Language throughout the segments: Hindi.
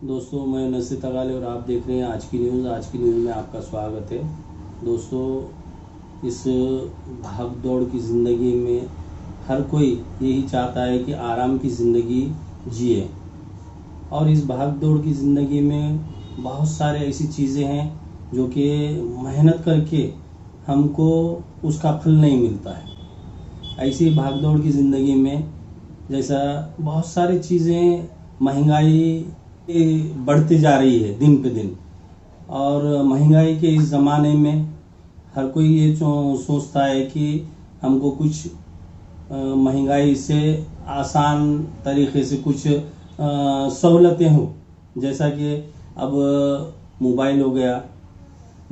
दोस्तों, मैं नसीर तगाले और आप देख रहे हैं आज की न्यूज़। आज की न्यूज़ में आपका स्वागत है। दोस्तों, इस भाग दौड़ की ज़िंदगी में हर कोई यही चाहता है कि आराम की ज़िंदगी जिए, और इस भाग दौड़ की ज़िंदगी में बहुत सारे ऐसी चीज़ें हैं जो कि मेहनत करके हमको उसका फल नहीं मिलता है। ऐसी भाग दौड़ की ज़िंदगी में जैसा बहुत सारी चीज़ें, महंगाई बढ़ती जा रही है दिन पे दिन, और महंगाई के इस ज़माने में हर कोई ये सोचता है कि हमको कुछ महंगाई से आसान तरीके से कुछ सहूलतें हो। जैसा कि अब मोबाइल हो गया,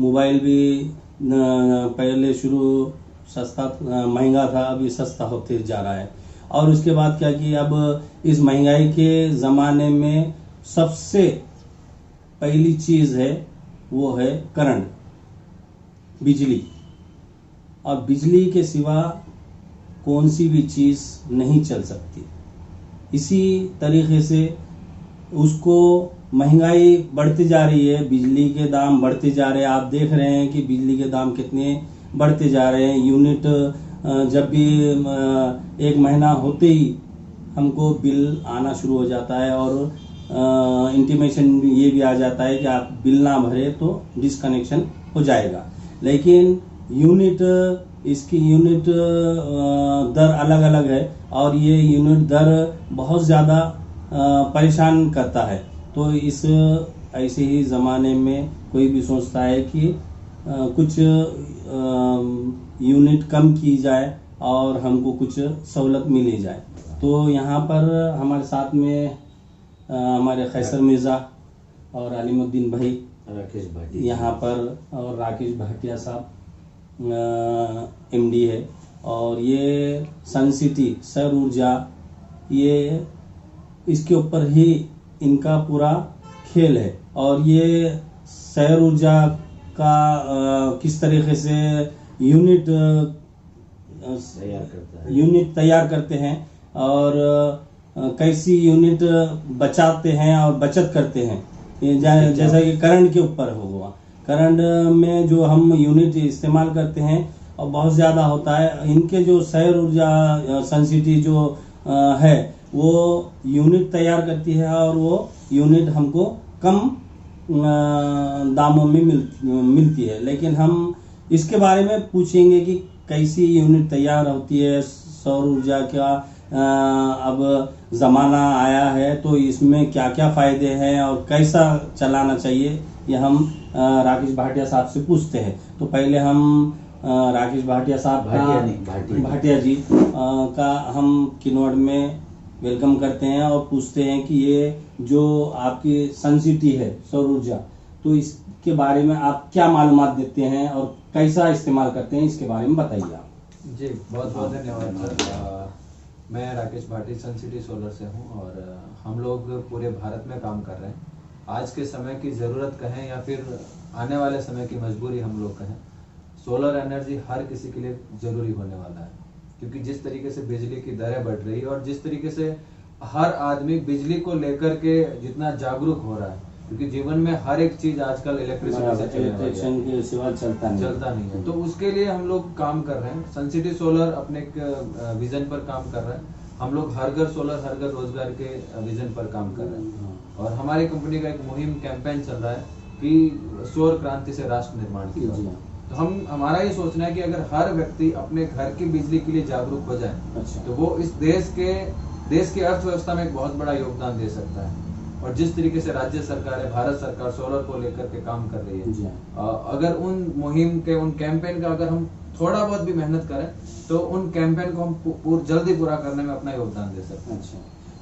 मोबाइल भी पहले शुरू सस्ता महंगा था, अभी सस्ता होते जा रहा है। और उसके बाद क्या कि अब इस महंगाई के ज़माने में सबसे पहली चीज़ है वो है करंट, बिजली। और बिजली के सिवा कौन सी भी चीज़ नहीं चल सकती। इसी तरीके से उसको महंगाई बढ़ती जा रही है, बिजली के दाम बढ़ते जा रहे हैं। आप देख रहे हैं कि बिजली के दाम कितने बढ़ते जा रहे हैं। यूनिट जब भी एक महीना होते ही हमको बिल आना शुरू हो जाता है, और इंटीमेशन ये भी आ जाता है कि आप बिल ना भरे तो डिसकनेक्शन हो जाएगा। लेकिन इसकी यूनिट दर अलग अलग है, और ये यूनिट दर बहुत ज़्यादा परेशान करता है। तो इस ऐसे ही ज़माने में कोई भी सोचता है कि कुछ यूनिट कम की जाए और हमको कुछ सहूलत मिली जाए। तो यहाँ पर हमारे साथ में हमारे खैसर मिर्ज़ा और अलीमुद्दीन भाई, राकेश भाटिया यहाँ पर, और राकेश भाटिया साहब एमडी है। और ये सन सिटी सौर ऊर्जा, ये इसके ऊपर ही इनका पूरा खेल है। और ये सौर ऊर्जा का किस तरीके से यूनिट तैयार करते हैं, और कैसी यूनिट बचाते हैं और बचत करते हैं। ये जैसा कि करंट के ऊपर होगा, करंट में जो हम यूनिट इस्तेमाल करते हैं और बहुत ज़्यादा होता है। इनके जो सौर ऊर्जा सन सिटी जो है वो यूनिट तैयार करती है, और वो यूनिट हमको कम दामों में मिलती है। लेकिन हम इसके बारे में पूछेंगे कि कैसी यूनिट तैयार होती है, सौर ऊर्जा का अब ज़माना आया है तो इसमें क्या क्या फ़ायदे हैं और कैसा चलाना चाहिए, ये हम राकेश भाटिया साहब से पूछते हैं। तो पहले हम राकेश भाटिया साहब भाटिया जी का हम किन्नौर में वेलकम करते हैं और पूछते हैं कि ये जो आपकी सन सिटी है सौर ऊर्जा, तो इसके बारे में आप क्या मालूमात देते हैं और कैसा इस्तेमाल करते हैं, इसके बारे में बताइए आप। जी, बहुत बहुत धन्यवाद सर। मैं राकेश भाटिया सन सिटी सोलर से हूँ, और हम लोग पूरे भारत में काम कर रहे हैं। आज के समय की ज़रूरत कहें या फिर आने वाले समय की मजबूरी हम लोग कहें, सोलर एनर्जी हर किसी के लिए ज़रूरी होने वाला है। क्योंकि जिस तरीके से बिजली की दरें बढ़ रही है और जिस तरीके से हर आदमी बिजली को लेकर के जितना जागरूक हो रहा है, क्योंकि जीवन में हर एक चीज आजकल इलेक्ट्रिसिटी के सिवा चलता नहीं है। तो उसके लिए हम लोग काम कर रहे हैं। सन सिटी सोलर अपने एक विजन पर काम कर रहा है। हम लोग हर घर सोलर हर घर रोजगार के विजन पर काम कर रहे हैं, और हमारी कंपनी का एक मुहिम कैंपेन चल रहा है कि सौर क्रांति से राष्ट्र निर्माण की। तो हमारा ये सोचना है कि अगर हर व्यक्ति अपने घर की बिजली के लिए जागरूक हो जाए, तो वो इस देश की अर्थव्यवस्था में एक बहुत बड़ा योगदान दे सकता है। और जिस तरीके से राज्य सरकार है, भारत सरकार सोलर को लेकर के काम कर रही है, अगर उन मुहिम के, उन कैंपेन का अगर हम थोड़ा बहुत भी मेहनत करें तो उन कैंपेन को हम जल्दी पूरा करने में अपना योगदान दे सकते हैं। अच्छा,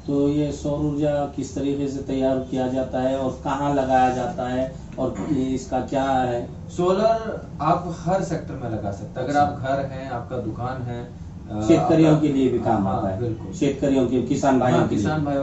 तो ये सौर ऊर्जा किस तरीके से तैयार किया जाता है और कहाँ लगाया जाता है और इसका क्या है? सोलर आप हर सेक्टर में लगा सकते हैं। अगर आप घर हैं, आपका दुकान है, शेतकरियों के लिए भी काम आता है। बिल्कुल, शेतकरियों के, किसान भाइयों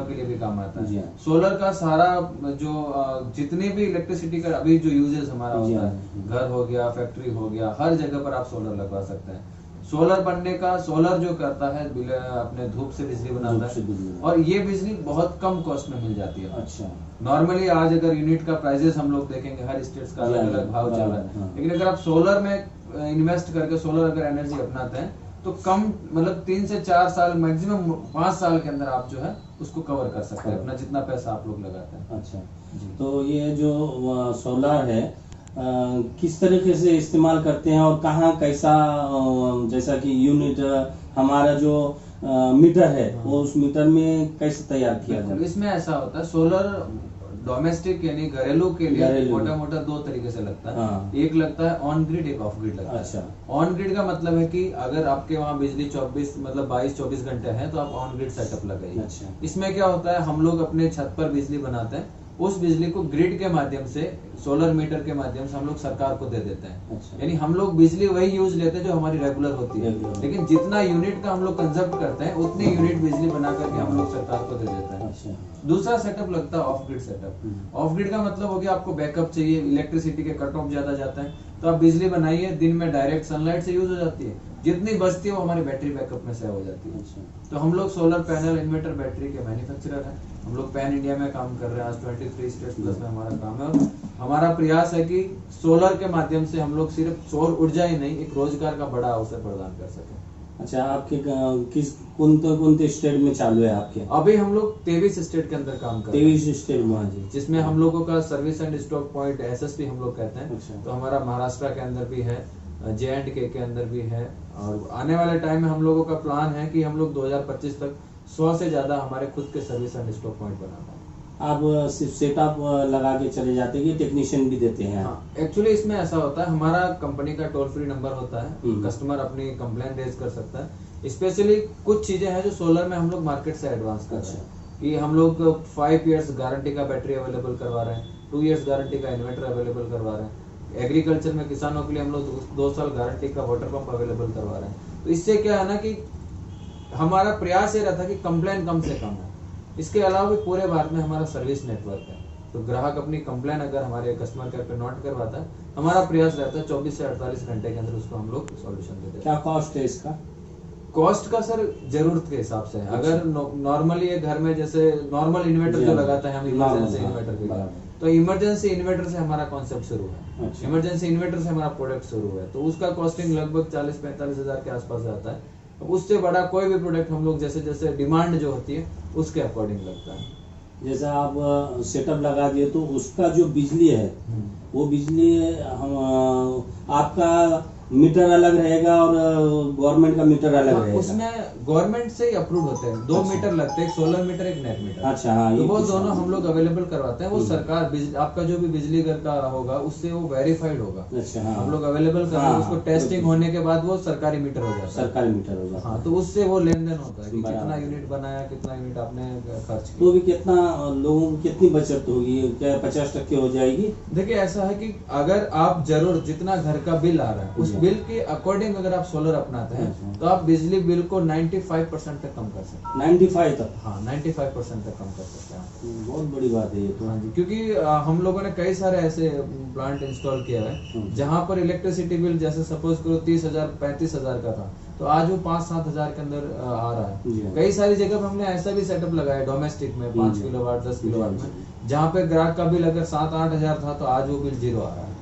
के लिए भी काम आता है। सोलर का सारा जो जितनी भी इलेक्ट्रिसिटी का अभी जो यूजेस हमारा होता है, घर हो गया, फैक्ट्री हो गया, हर जगह पर आप सोलर लगवा सकते हैं। सोलर बनने का, सोलर जो करता है अपने धूप से बिजली बनाता है, और ये बिजली बहुत कम कॉस्ट में मिल जाती है। अच्छा। नॉर्मली आज अगर यूनिट का प्राइजेस हम लोग देखेंगे, हर स्टेट्स का अलग अलग भाव चल रहा है, लेकिन अगर आप सोलर में इन्वेस्ट करके सोलर अगर एनर्जी अपनाते हैं तो कम मतलब 3 से 4 साल, मैक्सिमम 5 साल के अंदर आप जो है उसको कवर कर सकते हैं, अपना जितना पैसा आप लोग लगाते हैं। अच्छा, तो ये जो सोलर है किस तरीके से इस्तेमाल करते हैं और कहाँ कैसा, जैसा कि यूनिट हमारा जो मीटर है वो उस मीटर में कैसे तैयार किया जाता है? इसमें ऐसा होता है, सोलर डोमेस्टिक यानी घरेलू के लिए मोटा मोटा 2 तरीके से लगता है। हाँ। एक लगता है ऑन ग्रिड, एक ऑफ ग्रिड लगता है। अच्छा। ऑन ग्रिड का मतलब है कि अगर आपके वहाँ बिजली 22-24 घंटे है तो आप ऑन ग्रिड सेटअप लगाइए। अच्छा। इसमें क्या होता है, हम लोग अपने छत पर बिजली बनाते हैं, उस बिजली को ग्रिड के माध्यम से, सोलर मीटर के माध्यम से हम लोग सरकार को दे देते हैं। अच्छा। यानी हम लोग बिजली वही यूज लेते हैं जो हमारी रेगुलर होती है, लेकिन जितना यूनिट का हम लोग कंजप्ट करते हैं उतनी यूनिट बिजली बना करके हम लोग सरकार को दे देते हैं। अच्छा। दूसरा सेटअप लगता है of grid setup. Of grid का मतलब हो गया आपको बैकअप चाहिए, इलेक्ट्रिसिटी के कट ऑफ ज्यादा जाता है, तो आप बिजली बनाइए, दिन में डायरेक्ट सनलाइट से यूज हो जाती है, जितनी बचती है वो हमारी बैटरी बैकअप में सेव हो जाती है। अच्छा। तो हम लोग सोलर पैनल, इन्वर्टर, बैटरी के मैन्युफैक्चरर हैं। हम लोग पैन इंडिया में काम कर रहे हैं, आज 23 स्टेट्स प्लस में हमारा काम है, और हमारा प्रयास है कि सोलर के माध्यम से हम लोग सिर्फ सौर ऊर्जा ही नहीं, एक रोजगार का बड़ा अवसर प्रदान कर सकें। अच्छा, आपके किस कौन स्टेट में चालू है आपके? अभी हम लोग 23 स्टेट के अंदर काम कर रहे हैं। 23 स्टेट में? जी। जिसमें हम लोगों का service and stock point SSP हम लोग कहते हैं। अच्छा। तो हमारा महाराष्ट्र के अंदर भी है, J&K के अंदर भी है, और आने वाले टाइम में हम लोगों का प्लान है कि हम लोग 2025 तक 100 से ज्यादा हमारे खुद के सर्विस एंड स्टॉक पॉइंट बना पाए। आप सिर्फ सेटअप लगा के चले जाते हैं, टेक्नीशियन भी देते हैं? हाँ, एक्चुअली इसमें ऐसा होता है, हमारा कंपनी का टोल फ्री नंबर होता है, कस्टमर अपनी कंप्लेंट रेज कर सकता है। स्पेशली कुछ चीजें हैं जो सोलर में हम लोग मार्केट से एडवांस कर रहे हैं, कि हम लोग 5 इयर्स गारंटी का बैटरी अवेलेबल करवा रहे हैं, 2 इयर्स गारंटी का इन्वर्टर अवेलेबल करवा रहे हैं, एग्रीकल्चर में किसानों के लिए हम लोग 2 साल गारंटी का वाटर पंप अवेलेबल करवा रहे हैं। तो इससे क्या है ना कि हमारा प्रयास ये रहता है कि कंप्लेन कम से कम है। इसके अलावा भी पूरे भारत में हमारा सर्विस नेटवर्क है, तो ग्राहक अपनी कंप्लेन अगर हमारे कस्टमर केयर पे नोट करवाता है, हमारा प्रयास रहता है 24 से 48 घंटे के अंदर उसको हम लोग सॉल्यूशन दे देते हैं। क्या कॉस्ट है इसका? कॉस्ट का सर जरूरत के हिसाब से है। अगर नॉर्मली एक घर में जैसे नॉर्मल इन्वर्टर जो लगाता है हम इमरजेंसी इन्वर्टर के लिए, तो इमरजेंसी इन्वर्टर से हमारा कॉन्सेप्ट शुरू है। इमरजेंसी इन्वर्टर से हमारा प्रोडक्ट शुरू है, तो उसका कॉस्टिंग लगभग 40-45 हजार के आसपास रहता है। अब उससे बड़ा कोई भी प्रोडक्ट हम लोग जैसे जैसे डिमांड जो होती है उसके अकॉर्डिंग लगता है। जैसा आप सेटअप लगा दिए तो उसका जो बिजली है वो बिजली हम आपका मीटर अलग रहेगा और गवर्नमेंट का मीटर अलग रहेगा? उसमें गवर्नमेंट से ही अप्रूव होते हैं, 2 मीटर लगते हैं, एक सोलर मीटर, एक नेट मीटर। अच्छा, हाँ, तो वो दोनों हम लोग अवेलेबल करवाते हैं। वो सरकार आपका जो भी बिजली घर का होगा उससे वो वेरीफाइड होगा। अच्छा, हाँ। हम लोग अवेलेबल कर रहे हैं, उसको टेस्टिंग होने के बाद वो सरकारी मीटर हो जाता है। सरकारी मीटर हो जाता है। हाँ, तो उससे वो लेन देन होता है कि कितना यूनिट बनाया, कितना यूनिट आपने खर्च किया। तो भी कितना लोगों को कितनी बचत होगी? क्या 50% हो जाएगी? देखिए ऐसा है कि अगर आप जरूर जितना घर का बिल आ रहा है उस बिल के अकॉर्डिंग अगर आप सोलर अपनाते हैं तो आप बिजली बिल को 95% तक कम कर सकते हैं। 95 तक? हाँ, 95% तक कम कर सकते हैं। बहुत बड़ी बात है ये तो। हाँ जी, क्योंकि हम लोगों ने कई सारे ऐसे प्लांट इंस्टॉल किया है जहाँ पर इलेक्ट्रिसिटी बिल जैसे सपोज करो 30,000-35,000 का था, तो आज वो 5-7 हजार के अंदर आ रहा है। कई सारी जगह पर हमने ऐसा भी सेटअप लगाया डोमेस्टिक में 5 किलोवाट 10 किलोवाट में, जहाँ पे ग्राहक का बिल अगर 7-8 हजार था तो आज वो बिल 0 आ रहा है।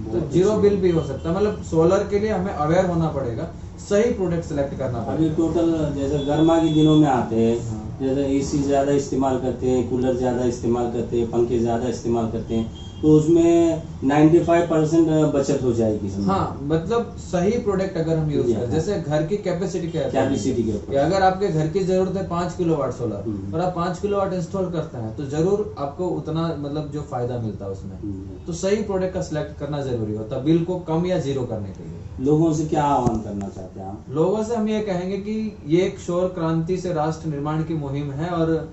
तो 0 बिल भी हो सकता है। मतलब सोलर के लिए हमें अवेयर होना पड़ेगा, सही प्रोडक्ट सेलेक्ट करना पड़ेगा। अभी टोटल जैसे गर्मा के दिनों में आते हैं, जैसे AC ज्यादा इस्तेमाल करते हैं, कूलर ज्यादा इस्तेमाल करते हैं, पंखे ज्यादा इस्तेमाल करते हैं, तो उसमें 95% बचत हो जाएगी। हाँ, मतलब सही प्रोडक्ट अगर हम यूज करें, जैसे घर की कैपेसिटी के ऊपर, अगर आपके घर की जरूरत है 5 किलोवाट सोलर और आप 5 किलोवाट इंस्टॉल करते हैं तो जरूर आपको उतना मतलब जो फायदा मिलता है उसमें, तो सही प्रोडक्ट का सिलेक्ट करना जरूरी होता है बिल को कम या 0 करने के लिए। लोगों से क्या आह्वान करना चाहते हैं आप? लोगों से हम ये कहेंगे कि ये एक सौर क्रांति से राष्ट्र निर्माण की मुहिम है, और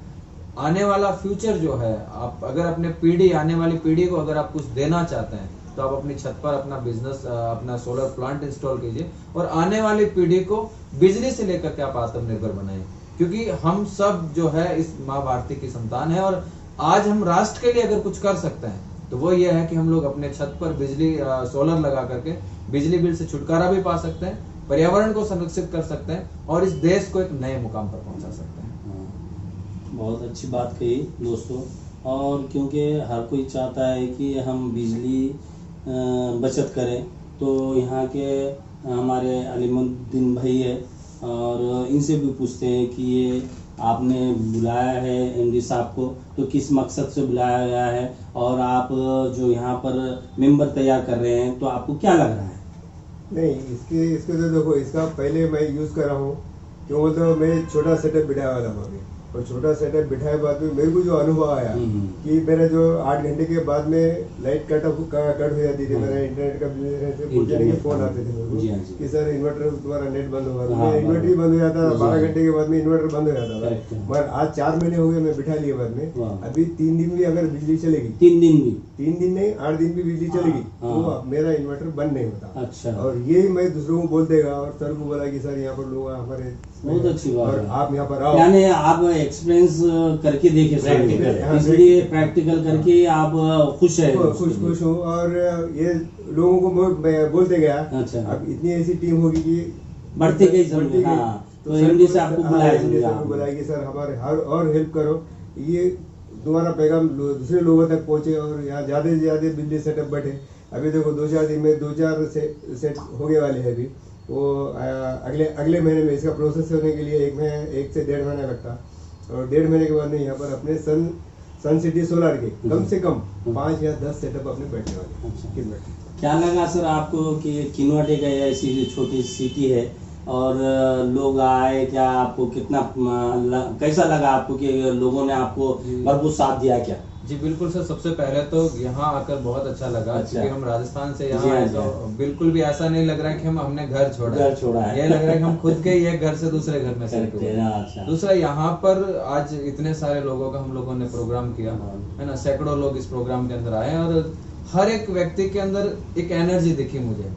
आने वाला फ्यूचर जो है, आप अगर अपने आने वाली पीढ़ी को अगर आप कुछ देना चाहते हैं तो आप अपनी छत पर अपना बिजनेस, अपना सोलर प्लांट इंस्टॉल कीजिए, और आने वाली पीढ़ी को बिजली से लेकर के आप आत्मनिर्भर बनाएं, क्योंकि हम सब जो है इस माँ भारती की संतान है। और आज हम राष्ट्र के लिए अगर कुछ कर सकते हैं तो वो ये है कि हम लोग अपने छत पर बिजली सोलर लगा करके बिजली बिल से छुटकारा भी पा सकते हैं, पर्यावरण को संरक्षित कर सकते हैं और इस देश को एक नए मुकाम पर पहुंचा सकते हैं। बहुत अच्छी बात कही दोस्तों। और क्योंकि हर कोई चाहता है कि हम बिजली बचत करें, तो यहाँ के हमारे अलीमुद्दीन भाई है और इनसे भी पूछते हैं कि ये आपने बुलाया है एमडी साहब को, तो किस मकसद से बुलाया गया है और आप जो यहाँ पर मेंबर तैयार कर रहे हैं, तो आपको क्या लग रहा है? नहीं, इसके तो देखो, इसका पहले मैं यूज़ कर रहा हूँ। क्यों बोलते हो, मैं छोटा सेटअप बिठाया वाला हूँ अभी, और छोटा सेटअप बिठाए बाद में मेरे को जो अनुभव आया कि मेरा जो 8 घंटे के बाद में लाइट कट हो जाती थी, मेरा इंटरनेट का बिजनेस के फोन आते थे मेरे को कि सर इन्वर्टर तुम्हारा नेट बंद होगा, मेरा इन्वर्टर ही बंद हो जाता था। 12 घंटे के बाद में इन्वर्टर बंद हो जाता था। मगर आज 4 महीने हो गए मैं बिठा लिए बाद में, अभी 3 दिन भी अगर बिजली चलेगी, 3 दिन नहीं 8 दिन भी बिजली चलेगी, तो मेरा इन्वर्टर बंद नहीं होता। अच्छा। और यही मैं दूसरों को बोल देगा, और सर को बोला कि सर यहाँ पर लोग हमारे बहुत अच्छी बात है, आप यहाँ पर आओ, यानी आप एक्सपीरियंस करके देखे, इसलिए प्रैक्टिकल करके आप खुश है? खुश हूँ। और ये लोगों को मैं बोलते गया। अच्छा। अब इतनी ऐसी टीम होगी कि बढ़ती गई। तो एमडी से आपको बुलाया कि सर हमारे हर और हेल्प करो, ये तुम्हारा पैगाम दूसरे लोगों तक पहुंचे और यहाँ ज्यादा से ज्यादा बिजली सेटअप बैठे। अभी देखो 2-4 दिन में 2-4 सेट होने वाले हैं। अभी वो अगले महीने में इसका प्रोसेस होने के लिए 1 से 1.5 महीना लगता, और 1.5 महीने के बाद में यहाँ पर अपने सन सिटी सोलर के कम से कम 5 या 10 सेटअप अपने बैठने वाले। क्या लगा सर आपको कि किन्वट एक ऐसी छोटी सिटी है और लोग आए, क्या आपको कितना कैसा लगा आपको कि लोगों ने आपको भरपूर साथ दिया क्या? जी बिल्कुल सर, सबसे पहले तो यहाँ आकर बहुत अच्छा लगा। अच्छा। क्योंकि हम राजस्थान से यहाँ आए तो बिल्कुल भी ऐसा नहीं लग रहा है कि हमने घर छोड़ा है। ये लग रहा है कि हम खुद के एक घर से दूसरे घर में शिफ्ट हुए। अच्छा। दूसरा, यहाँ पर आज इतने सारे लोगों का हम लोगों ने प्रोग्राम किया है ना, सैकड़ों लोग इस प्रोग्राम के अंदर आए और हर एक व्यक्ति के अंदर एक एनर्जी दिखी मुझे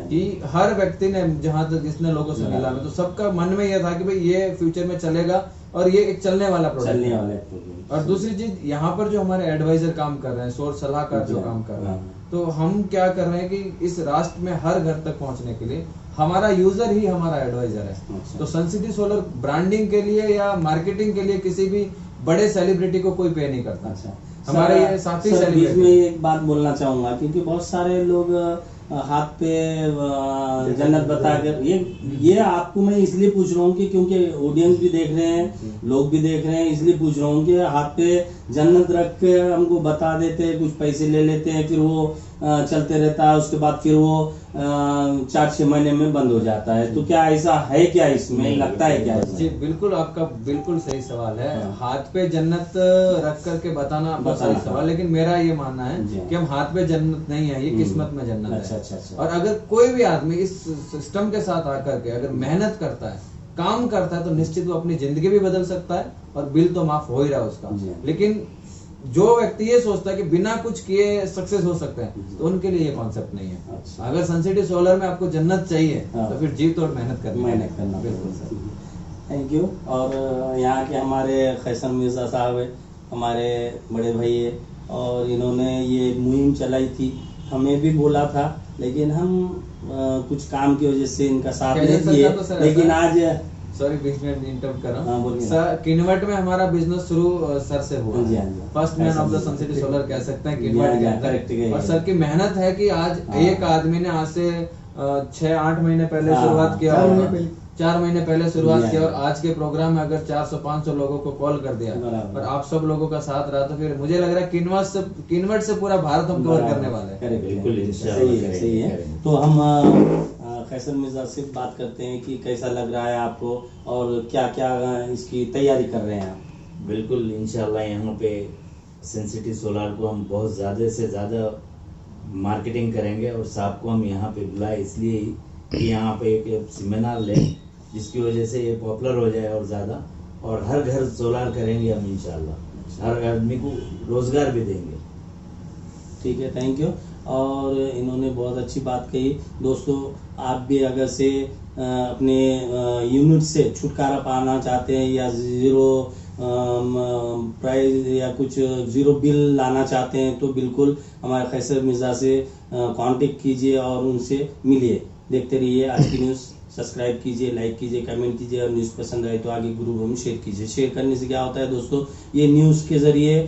कि हर व्यक्ति ने, जहाँ तक जितने लोगों से मिला मैं, तो सबका मन में यह था कि भाई ये फ्यूचर में चलेगा और ये एक चलने वाला प्रोडक्ट है। और दूसरी चीज, यहाँ पर जो हमारे एडवाइजर काम कर रहे हैं, सोर्स सलाहकार जो काम कर रहे हैं, तो हम क्या कर रहे हैं कि इस राष्ट्र में हर घर तक पहुंचने के लिए हमारा यूजर ही हमारा एडवाइजर है। तो सन सिटी सोलर ब्रांडिंग के लिए या मार्केटिंग के लिए किसी भी बड़े सेलिब्रिटी को कोई पे नहीं करता। हमारे ये साथी बीच में एक बात बोलना चाहूंगा, क्योंकि बहुत सारे लोग हाथ पे जन्नत बता कर, ये आपको मैं इसलिए पूछ रहा हूँ कि क्योंकि ऑडियंस भी देख रहे हैं, लोग भी देख रहे हैं, इसलिए पूछ रहा हूँ कि हाथ पे जन्नत रख के हमको बता देते हैं, कुछ पैसे ले लेते हैं, फिर वो चलते रहता है, उसके बाद फिर वो 4-6 महीने में बंद हो जाता है। तो क्या ऐसा है क्या इसमें, लगता है क्या? जी बिल्कुल, आपका बिल्कुल सही सवाल है। हाथ पे जन्नत रख करके बताना बहुत सही सवाल, लेकिन मेरा ये मानना है कि हम हाथ पे जन्नत नहीं है, ये किस्मत में जन्नत है। अच्छा। और अगर कोई भी आदमी इस सिस्टम के साथ आकर के अगर मेहनत करता है, काम करता है, तो निश्चित वो अपनी जिंदगी भी बदल सकता है और बिल तो माफ हो ही रहा है उसका। लेकिन जो व्यक्ति ये सोचता है कि बिना कुछ किए सक्सेस हो सकता है, तो उनके लिए ये कॉन्सेप्ट नहीं है। अच्छा। अगर सन सिटी सोलर में आपको जन्नत चाहिए तो फिर जी तोड़ मेहनत करना। बिल्कुल सर, थैंक यू। और यहाँ के हमारे खैसर मिर्जा साहब है, हमारे बड़े भाई है, और इन्होंने ये मुहिम चलाई थी, हमें भी बोला था, लेकिन हम कुछ काम की वजह से इनका साथ नहीं दिए। लेकिन आज सॉरी बीच में इंटरप्ट कर रहा हूँ सर, किन्वट में हमारा बिजनेस शुरू सर से हुआ। First man of the sun city solar कह सकते हैं किन्वट के अंदर। और सर की मेहनत है कि आज एक आदमी ने आज से 6-8 महीने पहले शुरुआत किया, 4 महीने पहले शुरुआत किया, और आज के प्रोग्राम में अगर 400-500 लोगों को कॉल कर दिया और आप सब लोगों का साथ रहा, तो फिर मुझे लग रहा है किन्वट से पूरा भारत हम कवर करने वाले हैं। बिल्कुल सही है। तो हम खैसर मिर्जा से बात करते हैं कि कैसा लग रहा है आपको और क्या क्या इसकी तैयारी कर रहे हैं आप? बिल्कुल, इंशाल्लाह यहाँ पे सन सिटी सोलर को हम बहुत ज़्यादा से ज़्यादा मार्केटिंग करेंगे, और साहब को हम यहाँ पे बुलाए इसलिए कि यहाँ पे एक सेमिनार लें जिसकी वजह से ये पॉपुलर हो जाए और ज़्यादा, और हर घर सोलर करेंगे हम इंशाल्लाह, हर आदमी को रोज़गार भी देंगे। ठीक है, थैंक यू। और इन्होंने बहुत अच्छी बात कही। दोस्तों, आप भी अगर से अपने यूनिट से छुटकारा पाना चाहते हैं या ज़ीरो प्राइस या कुछ ज़ीरो बिल लाना चाहते हैं, तो बिल्कुल हमारे खैसर मिर्जा से कांटेक्ट कीजिए और उनसे मिलिए। देखते रहिए आज की न्यूज़। सब्सक्राइब कीजिए, लाइक कीजिए, कमेंट कीजिए और न्यूज़ पसंद आए तो आगे ग्रुप में शेयर कीजिए। शेयर करने से क्या होता है दोस्तों, ये न्यूज़ के ज़रिए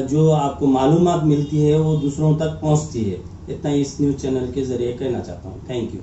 जो आपको मालूमात मिलती है वो दूसरों तक पहुंचती है। इतना इस न्यूज़ चैनल के ज़रिए कहना चाहता हूँ। Thank you.